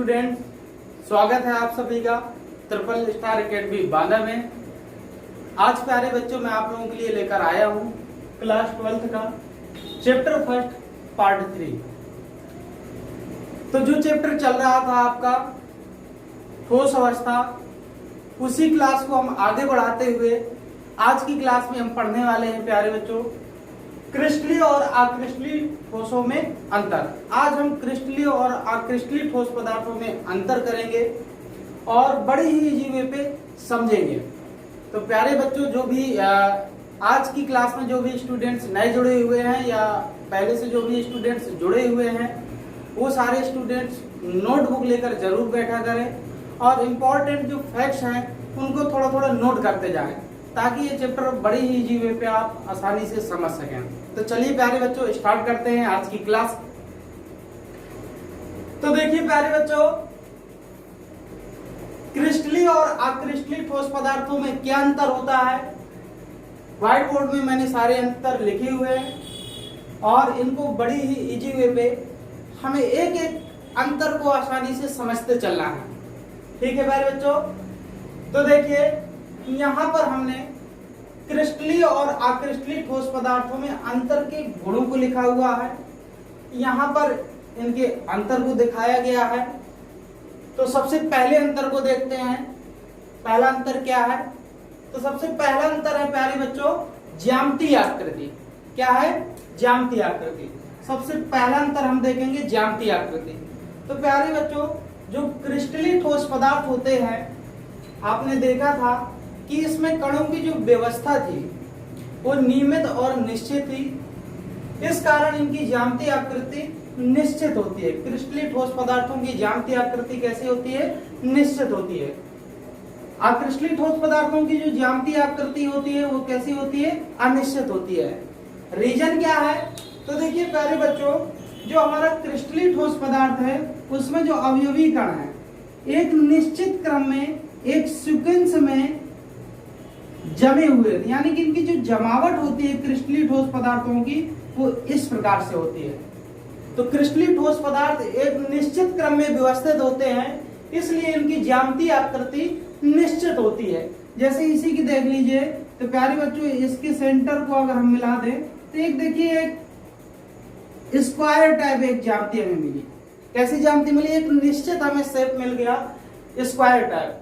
Student, स्वागत है आप सभी का ट्रिपल स्टार एकेडमी बांदा में। आज प्यारे बच्चों मैं आप लोगों के लिए लेकर आया हूं क्लास 12th का चैप्टर फर्स्ट पार्ट 3। तो जो चैप्टर चल रहा था आपका ठोस अवस्था, उसी क्लास को हम आगे बढ़ाते हुए आज की क्लास में हम पढ़ने वाले हैं प्यारे बच्चों क्रिस्टलीय और अक्रिस्टलीय ठोसों में अंतर। आज हम क्रिस्टलीय और अक्रिस्टलीय ठोस पदार्थों में अंतर करेंगे और बड़े ही इजी वे पे समझेंगे। तो प्यारे बच्चों, जो भी आज की क्लास में जो भी स्टूडेंट्स नए जुड़े हुए हैं या पहले से जो भी स्टूडेंट्स जुड़े हुए हैं, वो सारे स्टूडेंट्स नोटबुक लेकर जरूर बैठा करें और इम्पोर्टेंट जो फैक्ट्स हैं उनको थोड़ा थोड़ा नोट करते जाएं, ताकि ये चैप्टर बड़ी ही इजी वे पे आप आसानी से समझ सकें। तो चलिए प्यारे बच्चों स्टार्ट करते हैं आज की क्लास। तो देखिए प्यारे बच्चों, क्रिस्टलीय और अक्रिस्टलीय ठोस पदार्थों में क्या अंतर होता है, व्हाइट बोर्ड में मैंने सारे अंतर लिखे हुए हैं और इनको बड़ी ही इजी वे पे हमें एक एक अंतर को आसानी से समझते चलना है। ठीक है प्यारे बच्चों, तो देखिए यहाँ पर हमने क्रिस्टलीय और अक्रिस्टलीय ठोस पदार्थों में अंतर के गुणों को लिखा हुआ है। यहाँ पर इनके अंतर को दिखाया गया है। तो सबसे पहले अंतर को देखते हैं। पहला अंतर क्या है? तो सबसे पहला अंतर है प्यारे बच्चों ज्यामितीय आकृति। क्या है? ज्यामितीय आकृति। सबसे पहला अंतर हम देखेंगे ज्यामितीय आकृति। तो प्यारे बच्चों, जो क्रिस्टलीय ठोस पदार्थ होते हैं, आपने देखा था कि इसमें कणों की जो व्यवस्था थी वो नियमित और निश्चित थी। इस कारण इनकी ज्यामितीय आकृति निश्चित होती है। क्रिस्टलीय ठोस पदार्थों की ज्यामितीय आकृति कैसी होती है? निश्चित होती है। अक्रिस्टलीय ठोस पदार्थों की जो ज्यामितीय आकृति होती है वो कैसी होती है? अनिश्चित होती है। रीजन क्या है? तो देखिए प्यारे बच्चों, जो हमारा क्रिस्टलीय ठोस पदार्थ है उसमें जो अवयवी कण है एक निश्चित क्रम में एक सीक्वेंस में जमे हुए, यानी कि इनकी जो जमावट होती है क्रिस्टलीय ठोस पदार्थों की वो इस प्रकार से होती है। तो क्रिस्टलीय ठोस पदार्थ एक निश्चित क्रम में व्यवस्थित होते हैं, इसलिए इनकी ज्यामितीय आकृति निश्चित होती है। जैसे इसी की देख लीजिए, तो प्यारे बच्चों इसके सेंटर को अगर हम मिला दें तो एक देखिए एक स्क्वायर टाइप एक ज्यामिति हमें मिली। कैसी ज्यामिति मिली? एक निश्चित हमें शेप मिल गया स्क्वायर टाइप।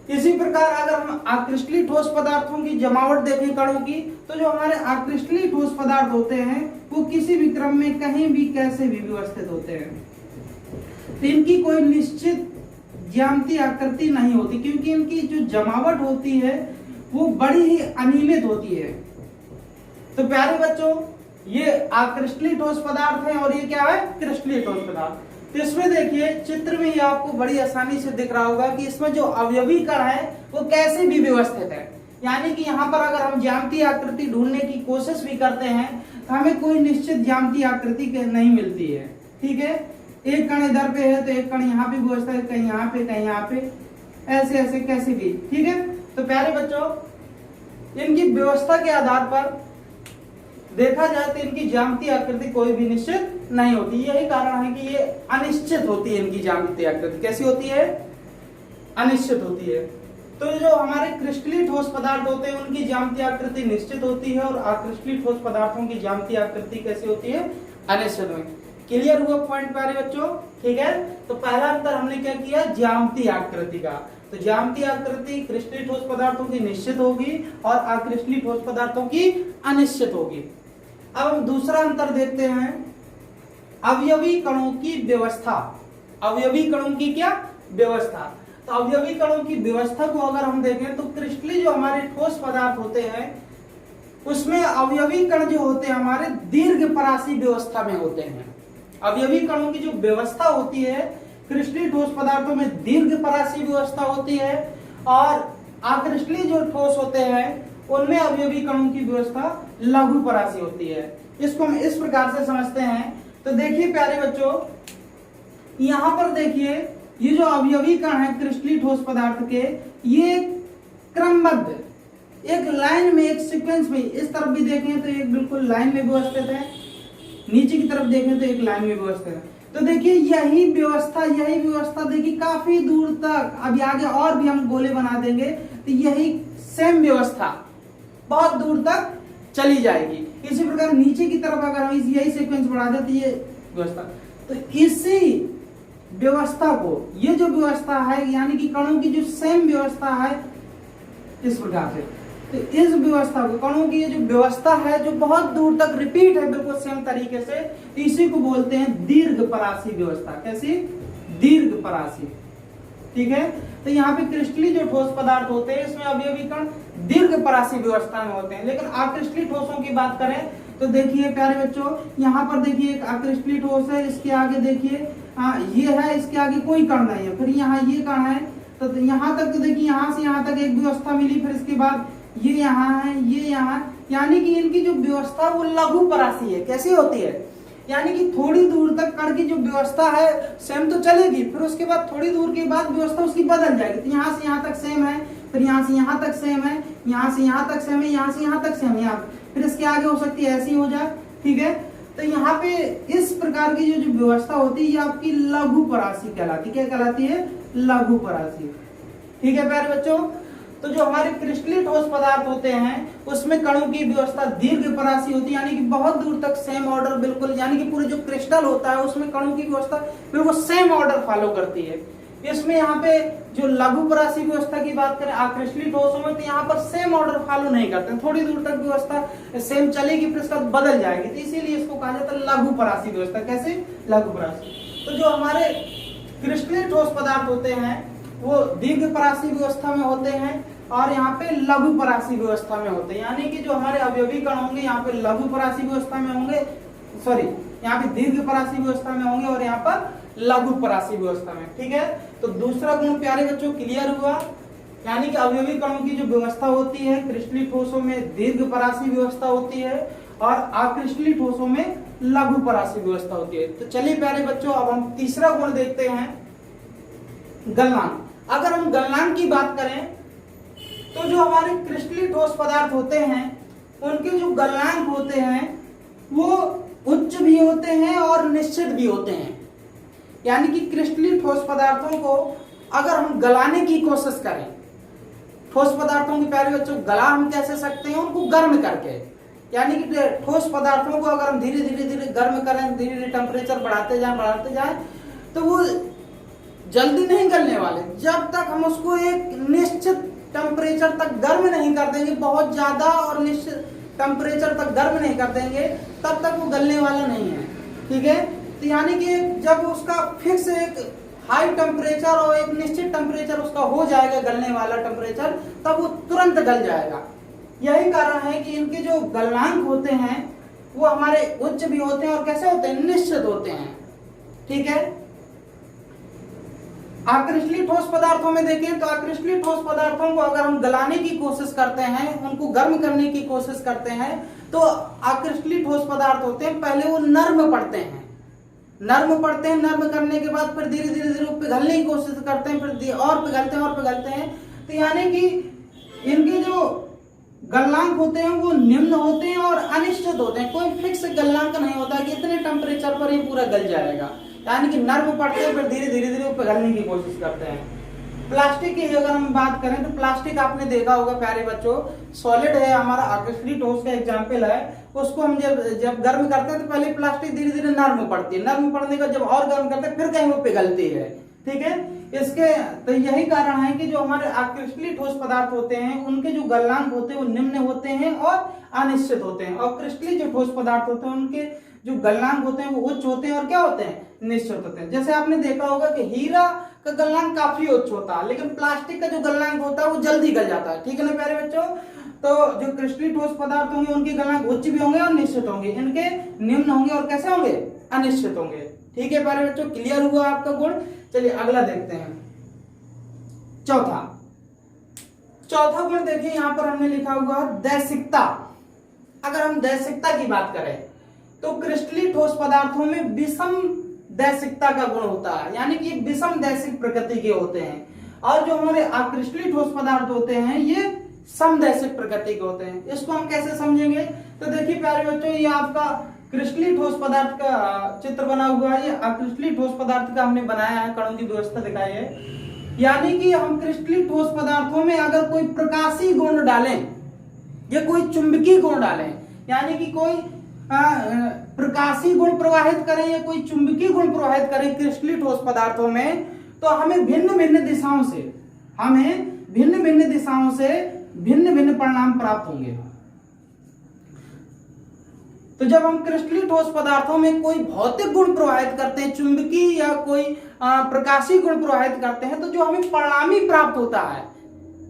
इसी प्रकार अगर हम अक्रिस्टलीय ठोस पदार्थों की जमावट देखें कणों की, तो जो हमारे अक्रिस्टलीय ठोस पदार्थ होते हैं वो किसी भी क्रम में कहीं भी कैसे भी व्यवस्थित होते हैं। तो इनकी कोई निश्चित ज्यामितीय आकृति नहीं होती, क्योंकि इनकी जो जमावट होती है वो बड़ी ही अनियमित होती है। तो प्यारे बच्चों, ये अक्रिस्टलीय ठोस पदार्थ है और ये क्या है? क्रिस्टलीय ठोस पदार्थ। तो इसमें देखिए चित्र में ही आपको बड़ी आसानी से दिख रहा होगा कि इसमें जो अवयवी कण है वो कैसे भी व्यवस्थित है। यानी कि यहाँ पर अगर हम ज्यामितीय आकृति ढूंढने की कोशिश भी करते हैं तो हमें कोई निश्चित ज्यामितीय आकृति नहीं मिलती है। ठीक है, एक कण इधर पे है तो एक कण यहाँ पे व्यवस्थित है, कहीं यहाँ पे कहीं यहाँ पे, ऐसे ऐसे कैसे भी। ठीक है, तो प्यारे बच्चों, इनकी व्यवस्था के आधार पर देखा जाए तो इनकी ज्यामितीय आकृति कोई भी निश्चित नहीं होती। यही कारण है कि ये अनिश्चित होती है। इनकी ज्यामितीय आकृति कैसी होती है? अनिश्चित होती है। तो जो हमारे क्रिस्टलीय ठोस पदार्थ होते हैं उनकी ज्यामितीय आकृति निश्चित होती है और अक्रिस्टलीय ठोस पदार्थों की ज्यामितीय आकृति कैसी होती है? अनिश्चित होती है। क्लियर हुआ पॉइंट प्यारे बच्चों? ठीक है, तो पहला अंतर हमने क्या किया? ज्यामितीय आकृति का। तो ज्यामितीय आकृति क्रिस्टलीय ठोस पदार्थों की निश्चित होगी और अक्रिस्टलीय ठोस पदार्थों की अनिश्चित होगी। अब हम दूसरा अंतर देखते हैं, अवयवी कणों की व्यवस्था। अवयवी कणों की क्या? व्यवस्था। तो अवयवी कणों की व्यवस्था को अगर हम देखें तो क्रिस्टलीय जो हमारे ठोस पदार्थ होते हैं उसमें अवयवी कण जो होते हैं हमारे दीर्घ परासी व्यवस्था में होते हैं। अवयवी कणों की जो व्यवस्था होती है क्रिस्टलीय ठोस पदार्थों में दीर्घ परासी व्यवस्था होती है और अक्रिस्टलीय जो ठोस होते हैं उनमें अवयवी कणों की व्यवस्था लघु परासी होती है। इसको हम इस प्रकार से समझते हैं। तो देखिए प्यारे बच्चों, यहाँ पर देखिए ये जो अवयवी कण है क्रिस्टलीय ठोस पदार्थ के, ये क्रमबद्ध एक लाइन में एक सीक्वेंस में, इस तरफ भी देखें तो एक बिल्कुल लाइन में व्यवस्थित है, नीचे की तरफ देखें तो एक लाइन में व्यवस्थित है। तो देखिए यही व्यवस्था देखिए काफी दूर तक, अभी आगे और भी हम गोले बना देंगे तो यही सेम व्यवस्था बहुत दूर तक चली जाएगी। इसी प्रकार नीचे की तरफ अगर हम यही सीक्वेंस बढ़ा दें तो ये व्यवस्था, तो इसी व्यवस्था को, ये जो व्यवस्था है यानी कि कणों की जो सेम व्यवस्था है इस प्रकार से, तो इस व्यवस्था को, कणों की ये जो व्यवस्था है जो बहुत दूर तक रिपीट है बिल्कुल सेम तरीके से, इसी को बोलते हैं दीर्घपरासी व्यवस्था। कैसी? दीर्घपरासी। ठीक है, तो यहाँ पे क्रिस्टलीय जो ठोस पदार्थ होते हैं इसमें अवयवी कण दीर्घपरासी व्यवस्था में होते हैं। लेकिन अक्रिस्टलीय ठोसों की बात करें तो देखिए प्यारे बच्चों, यहाँ पर देखिए एक अक्रिस्टलीय ठोस है, इसके आगे देखिए ये है, इसके आगे कोई कण नहीं है, फिर यहाँ ये कण है, तो यहाँ तक तो देखिए यहाँ से यहाँ तक एक व्यवस्था मिली, फिर इसके बाद ये यहाँ है, ये यहाँ, यानी कि इनकी जो व्यवस्था वो लघु परासी है। कैसी होती है? यानी कि थोड़ी दूर तक कण की जो व्यवस्था है सेम तो चलेगी, फिर उसके बाद थोड़ी दूर के बाद व्यवस्था उसकी बदल जाएगी। तो यहाँ से यहाँ तक सेम है, फिर यहाँ से यहाँ तक सेम है, यहाँ से यहाँ तक सेम है, यहाँ से यहाँ तक सेम है, फिर इसके आगे हो सकती है ऐसी हो जाए। ठीक है, तो यहाँ पे इस प्रकार की जो व्यवस्था होती है ये आपकी लघु परासी कहलाती है। क्या कहलाती है? लघु परासी। ठीक है प्यारे बच्चों, तो जो हमारे क्रिस्टलीय ठोस पदार्थ होते हैं उसमें कणों की व्यवस्था दीर्घपरासी होती है, यानी कि बहुत दूर तक सेम ऑर्डर बिल्कुल, यानी कि पूरे जो क्रिस्टल होता है उसमें कणों की व्यवस्था बिल्कुल सेम ऑर्डर फॉलो करती है। इसमें यहाँ पे जो लघुपरासी व्यवस्था की बात करें अक्रिस्टलीय ठोसों में, तो यहाँ पर सेम ऑर्डर फॉलो नहीं करते, थोड़ी दूर तक व्यवस्था सेम चलेगी फिर उसका बदल जाएगी, तो इसीलिए इसको कहा जाता है लघुपरासी व्यवस्था। कैसे? लघुपरासी। तो जो हमारे क्रिस्टलीय ठोस पदार्थ होते हैं वो दीर्घपरासी व्यवस्था में होते हैं और यहाँ पे लघुपरासी व्यवस्था में होते हैं, यानी कि जो हमारे अवयवी कण होंगे यहाँ पे लघुपरासी व्यवस्था में होंगे, सॉरी यहाँ पे दीर्घपरासी व्यवस्था में होंगे और यहाँ पर लघुपरासी व्यवस्था में। ठीक है, तो दूसरा गुण प्यारे बच्चों क्लियर हुआ, यानी कि अवयवी कणों की जो व्यवस्था होती है क्रिस्टलीय ठोसों में दीर्घपरासी व्यवस्था होती है और अक्रिस्टलीय ठोसों में लघुपरासी व्यवस्था होती है। तो चलिए प्यारे बच्चों अब हम तीसरा गुण देखते हैं, गलनांक। अगर हम गलनांक की बात करें तो जो हमारे क्रिस्टलीय ठोस पदार्थ होते हैं उनके जो गलनांक होते हैं वो उच्च भी होते हैं और निश्चित भी होते हैं। यानी कि क्रिस्टलीय ठोस पदार्थों को अगर हम गलाने की कोशिश करें, ठोस पदार्थों के प्यारे बच्चों गला हम कैसे सकते हैं? उनको गर्म करके, यानी कि ठोस पदार्थों को अगर हम धीरे धीरे गर्म करें, धीरे धीरे टेम्परेचर बढ़ाते जाएं तो वो जल्दी नहीं गलने वाले। जब तक हम उसको एक निश्चित टेम्परेचर तक गर्म नहीं कर देंगे, बहुत ज्यादा और निश्चित टेम्परेचर तक गर्म नहीं कर देंगे, तब तक वो गलने वाला नहीं है। ठीक है, तो यानी कि जब उसका फिक्स एक हाई टेम्परेचर और एक निश्चित टेम्परेचर उसका हो जाएगा गलने वाला टेम्परेचर, तब वो तुरंत गल जाएगा। यही कारण है कि इनके जो गलनांक होते हैं वो हमारे उच्च भी होते हैं और कैसे होते हैं? निश्चित होते हैं। ठीक है, अक्रिस्टलीय ठोस पदार्थों में देखें तो अक्रिस्टलीय ठोस पदार्थों को अगर हम गलाने की कोशिश करते हैं, उनको गर्म करने की कोशिश करते हैं, तो अक्रिस्टलीय ठोस पदार्थ होते हैं पहले वो नर्म पड़ते हैं, नर्म करने के बाद फिर धीरे धीरे पिघलने की कोशिश करते हैं, फिर और पिघलते हैं। तो यानी कि इनके जो गलनांक होते हैं वो निम्न होते हैं और अनिश्चित होते हैं। कोई फिक्स गलनांक नहीं होता कि इतने टेम्परेचर पर ही पूरा गल जाएगा, यानी कि नर्म पड़ते हैं फिर धीरे धीरे पिघलने की कोशिश करते हैं। प्लास्टिक की अगर हम बात करें तो प्लास्टिक आपने देखा होगा प्यारे बच्चों, सॉलिड है हमारा अक्रिस्टलीय ठोस का एग्जाम्पल है, उसको हम जब गर्म करते हैं तो पहले प्लास्टिक धीरे धीरे नर्म पड़ती है, नर्म पड़ने का जब और गर्म करते हैं फिर कहीं वो पिघलती है। ठीक है, इसके तो यही कारण है कि जो हमारे अक्रिस्टलीय ठोस पदार्थ होते हैं उनके जो गलनांक होते हैं वो निम्न होते हैं और अनिश्चित होते हैं, और क्रिस्टलीय जो ठोस पदार्थ होते हैं उनके जो गलनांक होते हैं वो उच्च होते हैं और क्या होते हैं? निश्चित होते हैं। जैसे आपने देखा होगा कि हीरा का गलनांक काफी उच्च होता है, लेकिन प्लास्टिक का जो गलनांक होता है वो जल्दी गल जाता है। ठीक है ना प्यारे बच्चों, तो जो क्रिस्टलीय ठोस पदार्थ होंगे उनके गलनांक उच्च भी होंगे और निश्चित होंगे, इनके निम्न होंगे और कैसे होंगे? अनिश्चित होंगे। ठीक है प्यारे बच्चों, क्लियर हुआ आपका गुण। चलिए अगला देखते हैं, चौथा गुण देखिए यहाँ पर हमने लिखा हुआ दैशिकता। अगर हम दैशिकता की बात करें तो क्रिस्टलीय ठोस पदार्थों में विषम दैशिकता का गुण होता है, यानी कि विषम दैशिक प्रकृति के होते हैं, और जो हमारे अक्रिस्टलीय ठोस पदार्थ होते हैं ये समदैशिक प्रकृति के होते हैं। इसको हम कैसे समझेंगे? तो देखिए प्यारे बच्चों, ये आपका क्रिस्टलीय ठोस पदार्थ का चित्र बना हुआ है। ये अक्रिस्टलीय ठोस पदार्थ का हमने बनाया है, कणों की व्यवस्था दिखाई है। यानी कि हम क्रिस्टलीय ठोस पदार्थों में अगर कोई प्रकाशीय गुण डालें या कोई चुंबकीय गुण डालें, यानी कि कोई प्रकाशीय गुण प्रवाहित करें या कोई चुंबकीय गुण प्रवाहित करें क्रिस्टलीय ठोस पदार्थों में, तो हमें भिन्न भिन्न दिशाओं से भिन्न भिन्न परिणाम प्राप्त होंगे। तो जब हम क्रिस्टलीय ठोस पदार्थों में कोई भौतिक गुण प्रवाहित करते हैं, चुंबकीय या कोई प्रकाशीय गुण प्रवाहित करते हैं, तो जो हमें परिणामी प्राप्त होता है,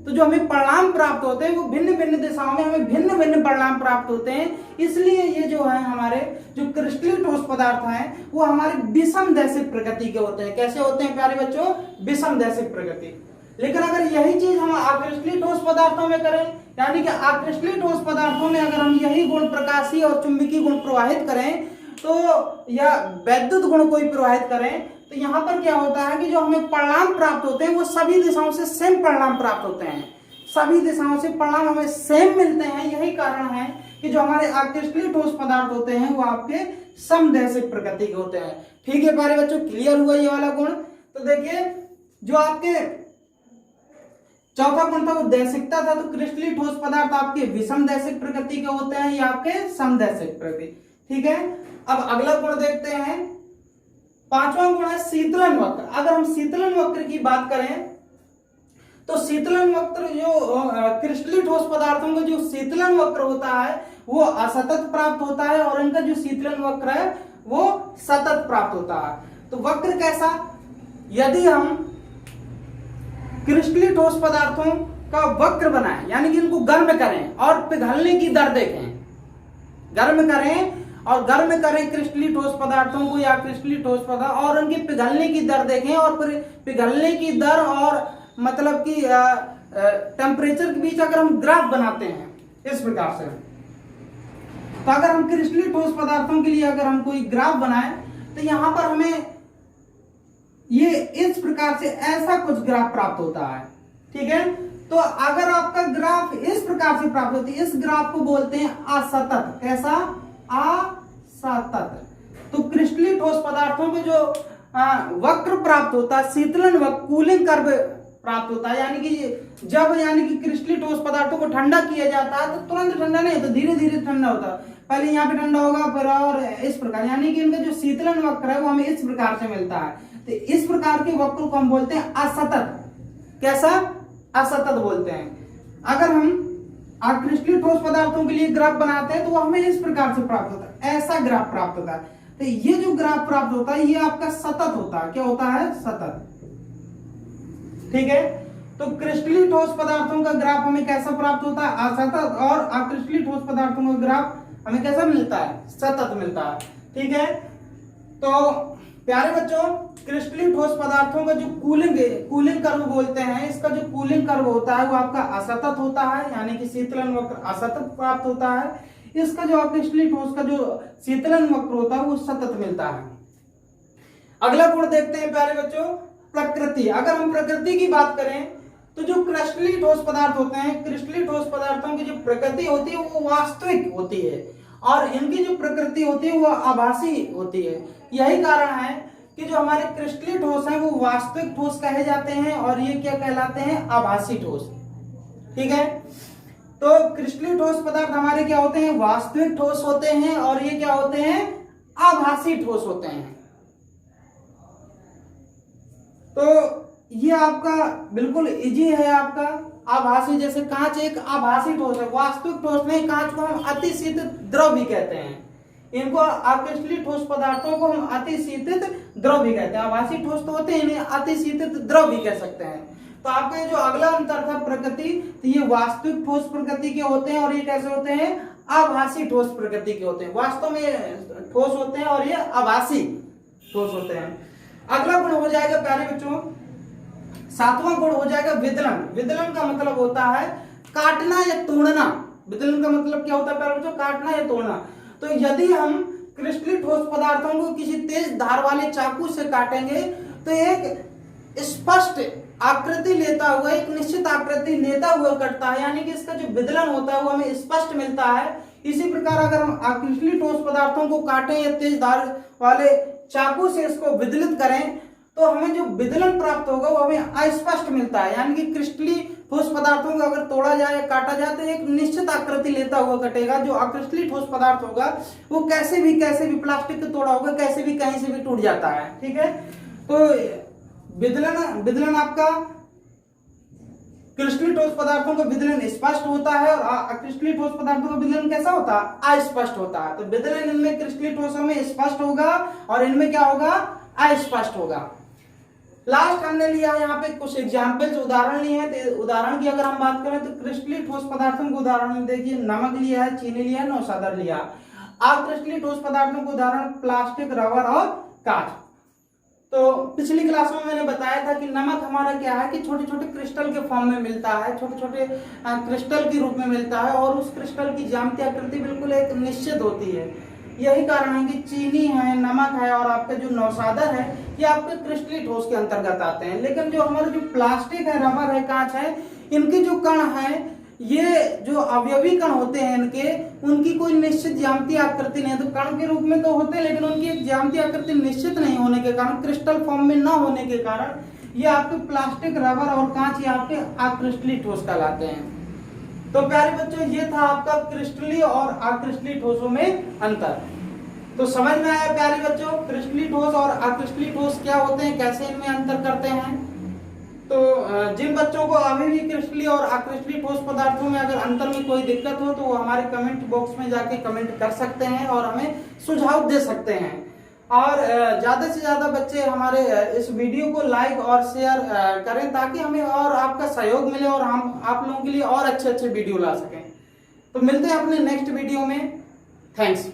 तो जो हमें परिणाम प्राप्त होते हैं वो भिन्न भिन्न दिशाओं में हमें भिन्न भिन्न परिणाम प्राप्त होते हैं। इसलिए ये जो है हमारे जो क्रिस्टलीय ठोस पदार्थ हैं वो हमारे विषमदैशिक प्रकृति के होते हैं। कैसे होते हैं प्यारे बच्चों? विषमदैशिक प्रकृति। लेकिन अगर यही चीज हम अक्रिस्टलीय ठोस पदार्थों में करें, यानी कि अक्रिस्टलीय ठोस पदार्थों में अगर हम यही गुण प्रकाशीय और चुंबकीय गुण प्रवाहित करें, तो या वैद्युत गुण कोई प्रवाहित करें, तो यहाँ पर क्या होता है कि जो हमें परिणाम प्राप्त होते हैं वो सभी दिशाओं से सेम परिणाम प्राप्त होते हैं, सभी दिशाओं से परिणाम हमें सेम मिलते हैं। यही कारण है कि जो हमारे अक्रिस्टलीय ठोस पदार्थ होते हैं वो आपके समदैशिक प्रकृति के होते हैं। ठीक है प्यारे बच्चों, क्लियर हुआ ये वाला गुण? तो देखिए जो आपके चौथा गुण था वो दैशिकता था। तो क्रिस्टलीय ठोस पदार्थ आपके विषमदैशिक प्रकृति के होते हैं या आपके समदैशिक प्रकृति। ठीक है, अब अगला गुण देखते हैं। पांचवा गुण है शीतलन वक्र। अगर हम शीतलन वक्र की बात करें तो शीतलन वक्र जो क्रिस्टलीय ठोस पदार्थों का जो शीतलन वक्र होता है वो असतत प्राप्त होता है और इनका जो शीतलन वक्र है वो सतत प्राप्त होता है। तो वक्र कैसा? यदि हम क्रिस्टलीय ठोस पदार्थों का वक्र बनाएं, यानी कि इनको गर्म करें और पिघलने की दर देखें, गर्म करें क्रिस्टलीय ठोस पदार्थों को या क्रिस्टलीय ठोस पदार्थ और उनकी पिघलने की दर देखें, और फिर पिघलने की दर और मतलब कि टेम्परेचर के बीच अगर हम ग्राफ बनाते हैं इस प्रकार से, तो अगर हम क्रिस्टलीय ठोस पदार्थों के लिए अगर हम कोई ग्राफ बनाएं तो यहां पर हमें ये इस प्रकार से ऐसा कुछ ग्राफ प्राप्त होता है। ठीक है, तो अगर आपका ग्राफ इस प्रकार से प्राप्त होती है, इस ग्राफ को बोलते हैं असतत। कैसा? असतत। तो क्रिस्टलीय ठोस पदार्थों में जो वक्र प्राप्त होता है, शीतलन वक्र, कूलिंग कर्व प्राप्त होता है, यानी कि क्रिस्टलीय ठोस पदार्थों को ठंडा किया जाता है तो तुरंत ठंडा नहीं होता, धीरे धीरे ठंडा होता है। पहले यहाँ पे ठंडा होगा फिर और इस प्रकार, यानी कि इनका जो शीतलन वक्र है वो हमें इस प्रकार से मिलता है। तो इस प्रकार के वक्र को हम बोलते हैं असतत। कैसा? असतत बोलते हैं। अगर हम क्रिस्टलीय ठोस पदार्थों के लिए ग्राफ बनाते हैं तो वो हमें इस प्रकार से प्राप्त होता है, ऐसा ग्राफ प्राप्त होता है। तो ये जो ग्राफ प्राप्त होता है ये आपका सतत होता है। क्या होता है? सतत। ठीक है, तो क्रिस्टलीय ठोस पदार्थों का ग्राफ हमें कैसा प्राप्त होता है? असतत। और अक्रिस्टलीय ठोस पदार्थों का ग्राफ हमें कैसा मिलता है? सतत मिलता है। ठीक है, तो प्यारे बच्चों क्रिस्टलीय ठोस पदार्थों का जो कूलिंग कर्व बोलते हैं, इसका जो कूलिंग कर्व होता है वो आपका असतत होता है, यानी कि शीतलन वक्र असतत प्राप्त होता है। इसका जो क्रिस्टलीय ठोस का जो शीतलन वक्र होता है वो सतत मिलता है। अगला गुण देखते हैं प्यारे बच्चों, प्रकृति। अगर हम प्रकृति की बात करें तो जो क्रिस्टलीय ठोस पदार्थ होते हैं, क्रिस्टलीय ठोस पदार्थों की जो प्रकृति होती है वो वास्तविक होती है और इनकी जो प्रकृति होती है वो आभासी होती है। यही कारण है कि जो हमारे क्रिस्टलीय ठोस हैं वो वास्तविक ठोस कहे जाते हैं और ये क्या कहलाते हैं? आभासी ठोस। ठीक है, तो क्रिस्टलीय ठोस पदार्थ हमारे क्या होते हैं? वास्तविक ठोस होते हैं और ये क्या होते हैं? आभासी ठोस होते हैं। तो ये आपका बिल्कुल इजी है आपका आभासी। जैसे कांच एक आभासी ठोस है, वास्तविक ठोस नहीं। कांच को हम अतिशीत द्रव भी कहते हैं, इनको अक्रिस्टलीय ठोस पदार्थों को हम अतिशीतित द्रव भी कहते हैं। आभासी ठोस तो होते हैं, इन्हें अतिशीतित द्रव भी कह सकते हैं। तो आपका ये जो अगला अंतर था प्रकृति, तो ये वास्तविक ठोस प्रकृति के होते हैं और ये कैसे होते हैं? आभासी ठोस प्रकृति के होते हैं। वास्तव में ठोस होते हैं और ये आभासी ठोस होते हैं। अगला गुण हो जाएगा प्यारे बच्चों, सातवां गुण हो जाएगा विदलन। विदलन का मतलब होता है काटना या तोड़ना। विदलन का मतलब क्या होता है प्यारे बच्चों? काटना या तोड़ना। तो यदि हम क्रिस्टलीय ठोस पदार्थों को किसी तेज धार वाले चाकू से काटेंगे तो एक स्पष्ट आकृति लेता हुआ, एक निश्चित आकृति लेता हुआ कटता है, यानी कि इसका जो विदलन होता है वो हमें स्पष्ट मिलता है। इसी प्रकार अगर हम आकृष्टलीय ठोस पदार्थों को काटें या तेज धार वाले चाकू से इसको विदलित करें तो हमें जो विदलन प्राप्त होगा वो हमें अस्पष्ट मिलता है। यानी कि क्रिस्टलीय ठोस पदार्थों को अगर तोड़ा जाए काटा जाए तो एक निश्चित आकृति लेता हुआ कटेगा। जो आकृष्टलीय ठोस पदार्थ होगा वो कैसे भी प्लास्टिक का तोड़ा होगा, कैसे भी कहीं से भी टूट जाता है। ठीक है, तो विदलन आपका क्रिस्टलीय ठोस पदार्थों का विदलन स्पष्ट होता है और अक्रिस्टलीय ठोस पदार्थों का विदलन कैसा होता है? अस्पष्ट होता है। तो विदलन इनमें क्रिस्टलीय ठोसों में स्पष्ट होगा और इनमें क्या होगा? अस्पष्ट होगा। लास्ट हमने लिया यहाँ पे कुछ एग्जाम्पल्स, उदाहरण लिए हैं। तो उदाहरण की अगर हम बात करें तो क्रिस्टलीय ठोस पदार्थों के उदाहरण देखिए, नमक लिया है, चीनी लिया है, नौशादर लिया। अक्रिस्टलीय ठोस पदार्थों के उदाहरण प्लास्टिक, रबर और कांच। तो पिछली क्लास में मैंने बताया था कि नमक हमारा क्या है कि छोटे छोटे क्रिस्टल के फॉर्म में मिलता है, छोटे छोटे क्रिस्टल के रूप में मिलता है और उस क्रिस्टल की ज्यामितीय आकृति बिल्कुल एक निश्चित होती है। यही कारण है कि चीनी है, नमक है और आपका जो नौशादर है ये आपके क्रिस्टलीय ठोस के अंतर्गत आते हैं। लेकिन जो हमारे जो प्लास्टिक है, रबर है, कांच है, इनके जो कण है, ये जो अवयवी कण होते हैं इनके, उनकी कोई निश्चित ज्यामितीय आकृति नहीं है। तो कण के रूप में तो होते हैं लेकिन उनकी एक ज्यामितीय आकृति निश्चित नहीं होने के कारण, क्रिस्टल फॉर्म में न होने के कारण ये आपके प्लास्टिक, रबर और कांच ये आपके अक्रिस्टलीय ठोस कहलाते हैं। तो प्यारे बच्चों ये था आपका क्रिस्टलीय और अक्रिस्टलीय ठोसों में अंतर। तो समझ में आया प्यारे बच्चों क्रिस्टलीय ठोस और अक्रिस्टलीय ठोस क्या होते हैं, कैसे इनमें अंतर करते हैं। तो जिन बच्चों को अभी भी क्रिस्टलीय और अक्रिस्टलीय ठोस पदार्थों में अगर अंतर में कोई दिक्कत हो तो वो हमारे कमेंट बॉक्स में जाके कमेंट कर सकते हैं और हमें सुझाव दे सकते हैं। और ज्यादा से ज्यादा बच्चे हमारे इस वीडियो को लाइक और शेयर करें ताकि हमें और आपका सहयोग मिले और हम आप लोगों के लिए और अच्छे अच्छे वीडियो ला सकें। तो मिलते हैं अपने नेक्स्ट वीडियो में। थैंक्स।